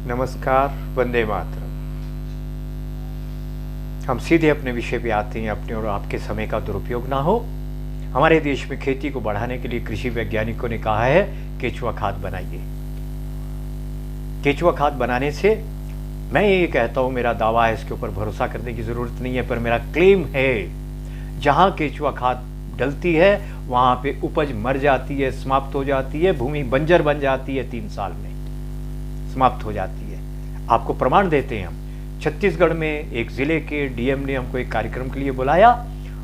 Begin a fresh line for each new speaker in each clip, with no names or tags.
नमस्कार, वंदे मातरम। हम सीधे अपने विषय पे आते हैं। अपने और आपके समय का दुरुपयोग ना हो। हमारे देश में खेती को बढ़ाने के लिए कृषि वैज्ञानिकों ने कहा है केचुआ खाद बनाइए। केचुआ खाद बनाने से मैं ये कहता हूँ, मेरा दावा है, इसके ऊपर भरोसा करने की ज़रूरत नहीं है, पर मेरा क्लेम है जहाँ केचुआ खाद डलती है वहाँ पे उपज मर जाती है, समाप्त हो जाती है, भूमि बंजर बन जाती है, 3 साल में समाप्त हो जाती है। आपको प्रमाण देते हैं हम। छत्तीसगढ़ में एक ज़िले के डीएम ने हमको एक कार्यक्रम के लिए बुलाया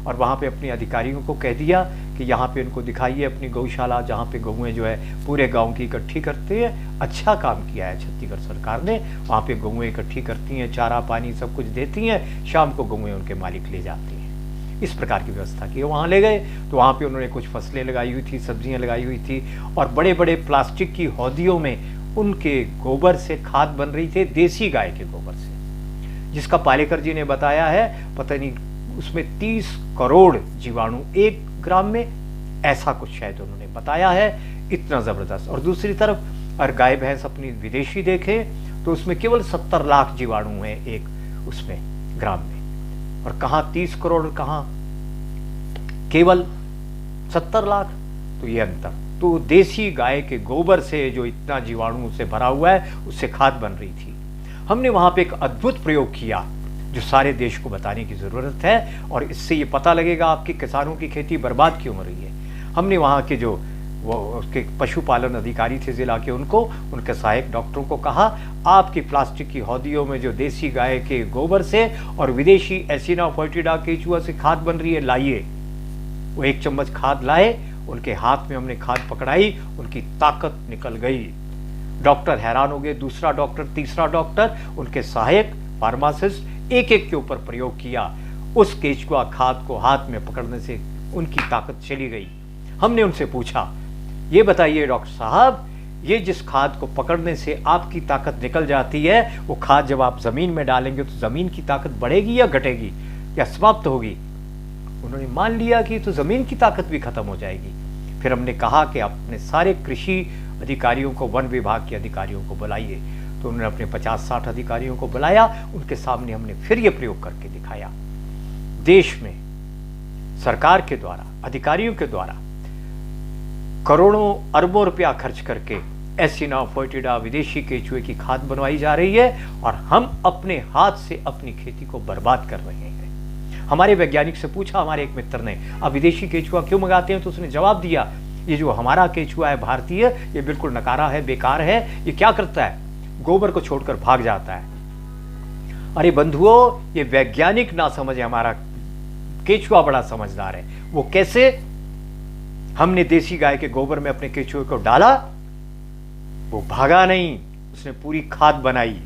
और वहाँ पे अपने अधिकारियों को कह दिया कि यहाँ पे उनको दिखाइए अपनी गौशाला, जहाँ पे गौएँ जो है पूरे गांव की इकट्ठी करते हैं। अच्छा काम किया है छत्तीसगढ़ सरकार ने। वहाँ पे गौएँ इकट्ठी करती हैं, चारा पानी सब कुछ देती हैं, शाम को गौएँ उनके मालिक ले जाते हैं। इस प्रकार की व्यवस्था की। वहाँ ले गए तो वहाँ पे उन्होंने कुछ फसलें लगाई हुई थी, सब्जियाँ लगाई हुई थी और बड़े बड़े प्लास्टिक की हौदियों में उनके गोबर से खाद बन रही थी, देसी गाय के गोबर से, जिसका पालेकर जी ने बताया है पता नहीं उसमें 30 करोड़ जीवाणु 1 ग्राम में, ऐसा कुछ शायद उन्होंने बताया है। इतना जबरदस्त। और दूसरी तरफ अगर गाय भैंस अपनी विदेशी देखे तो उसमें केवल 70 लाख जीवाणु हैं एक उसमें ग्राम में, और कहाँ 30 करोड़, कहाँ केवल 70 लाख। तो ये अंतर। तो देसी गाय के गोबर से जो इतना जीवाणु से भरा हुआ है उससे खाद बन रही थी। हमने वहां पे एक अद्भुत प्रयोग किया जो सारे देश को बताने की जरूरत है, और इससे ये पता लगेगा आपके किसानों की खेती बर्बाद क्यों हो रही है। हमने वहां के जो वो उसके पशुपालन अधिकारी थे जिला के, उनके सहायक डॉक्टरों को कहा, आपकी प्लास्टिक की हौदियों में जो देसी गाय के गोबर से और विदेशी एसिनाफोएटिडा केचुआ से खाद बन रही है, लाइए। वो 1 चम्मच खाद लाए, उनके हाथ में हमने खाद पकड़ाई, उनकी ताकत निकल गई। डॉक्टर हैरान हो गए, दूसरा डॉक्टर, तीसरा डॉक्टर, उनके सहायक फार्मासिस्ट एक एक के ऊपर प्रयोग किया। उस केचुआ खाद को हाथ में पकड़ने से उनकी ताकत चली गई। हमने उनसे पूछा, ये बताइए डॉक्टर साहब, ये जिस खाद को पकड़ने से आपकी ताकत निकल जाती है, वो खाद जब आप जमीन में डालेंगे तो जमीन की ताकत बढ़ेगी या घटेगी या समाप्त होगी? उन्होंने मान लिया कि तो जमीन की ताकत भी खत्म हो जाएगी। फिर हमने कहा कि अपने सारे कृषि अधिकारियों को, वन विभाग के अधिकारियों को बुलाइए। तो उन्होंने अपने 50-60 अधिकारियों को बुलाया। उनके सामने हमने फिर ये प्रयोग करके दिखाया। देश में सरकार के द्वारा, अधिकारियों के द्वारा करोड़ों अरबों रुपया खर्च करके एसिनाफोएटिडा विदेशी केचुए की खाद बनवाई जा रही है, और हम अपने हाथ से अपनी खेती को बर्बाद कर रहे हैं। हमारे वैज्ञानिक से पूछा, हमारे एक मित्र ने, अब विदेशी केचुआ क्यों मंगाते हैं? तो उसने जवाब दिया, ये जो हमारा केचुआ है भारतीय, ये बिल्कुल नकारा है, बेकार है। ये क्या करता है? गोबर को छोड़कर भाग जाता है। अरे बंधुओं, ये वैज्ञानिक ना समझे, हमारा केचुआ बड़ा समझदार है। वो कैसे? हमने देसी गाय के गोबर में अपने केचुए को डाला, वो भागा नहीं, उसने पूरी खाद बनाई।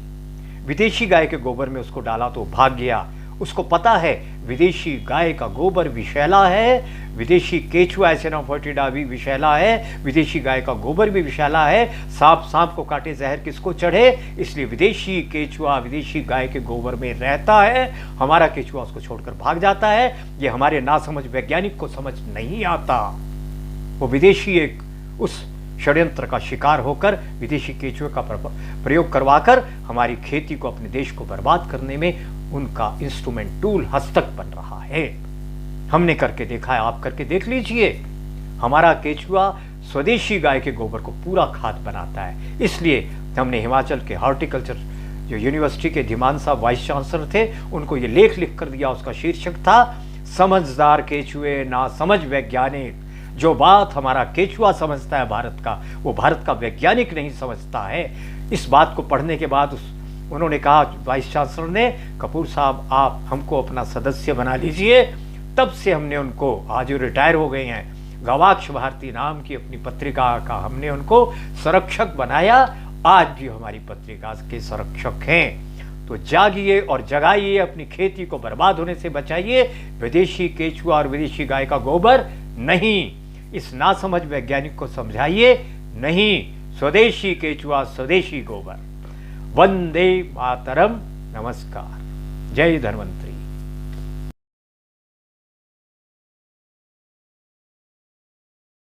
विदेशी गाय के गोबर में उसको डाला तो भाग गया। उसको पता है विदेशी गाय का गोबर विषैला है, विदेशी केचुआ एसिनाफोएटिडा भी विषैला है, विदेशी गाय का गोबर भी विषैला है। सांप को काटे जहर किसको चढ़े, इसलिए विदेशी केचुआ विदेशी गाय के गोबर में रहता है। हमारा केचुआ उसको छोड़कर भाग जाता है। ये हमारे नासमझ वैज्ञानिक को समझ नहीं आता। वो विदेशी एक उस षड्यंत्र का शिकार होकर विदेशी केचुए का प्रयोग करवाकर हमारी खेती को, अपने देश को बर्बाद करने में उनका इंस्ट्रूमेंट, टूल, हस्तक बन रहा है। हमने करके देखा है, आप करके देख लीजिए। हमारा केचुआ स्वदेशी गाय के गोबर को पूरा खाद बनाता है। इसलिए हमने हिमाचल के हॉर्टिकल्चर जो यूनिवर्सिटी के धीमान साहब वाइस चांसलर थे, उनको ये लेख लिख कर दिया। उसका शीर्षक था, समझदार केचुए ना समझ वैज्ञानिक। जो बात हमारा केचुआ समझता है भारत का, वो भारत का वैज्ञानिक नहीं समझता है। इस बात को पढ़ने के बाद उन्होंने कहा, वाइस चांसलर ने, कपूर साहब आप हमको अपना सदस्य बना लीजिए। तब से हमने उनको, आज वो रिटायर हो गए हैं, गवाक्ष भारती नाम की अपनी पत्रिका का हमने उनको संरक्षक बनाया। आज भी हमारी पत्रिका के संरक्षक हैं। तो जागिए और जगाइए, अपनी खेती को बर्बाद होने से बचाइए। विदेशी केचुआ और विदेशी गाय का गोबर नहीं, इस नासमझ वैज्ञानिक को समझाइए, नहीं, स्वदेशी केचुआ स्वदेशी गोबर। वंदे मातरम। नमस्कार। जय धन्वंतरि।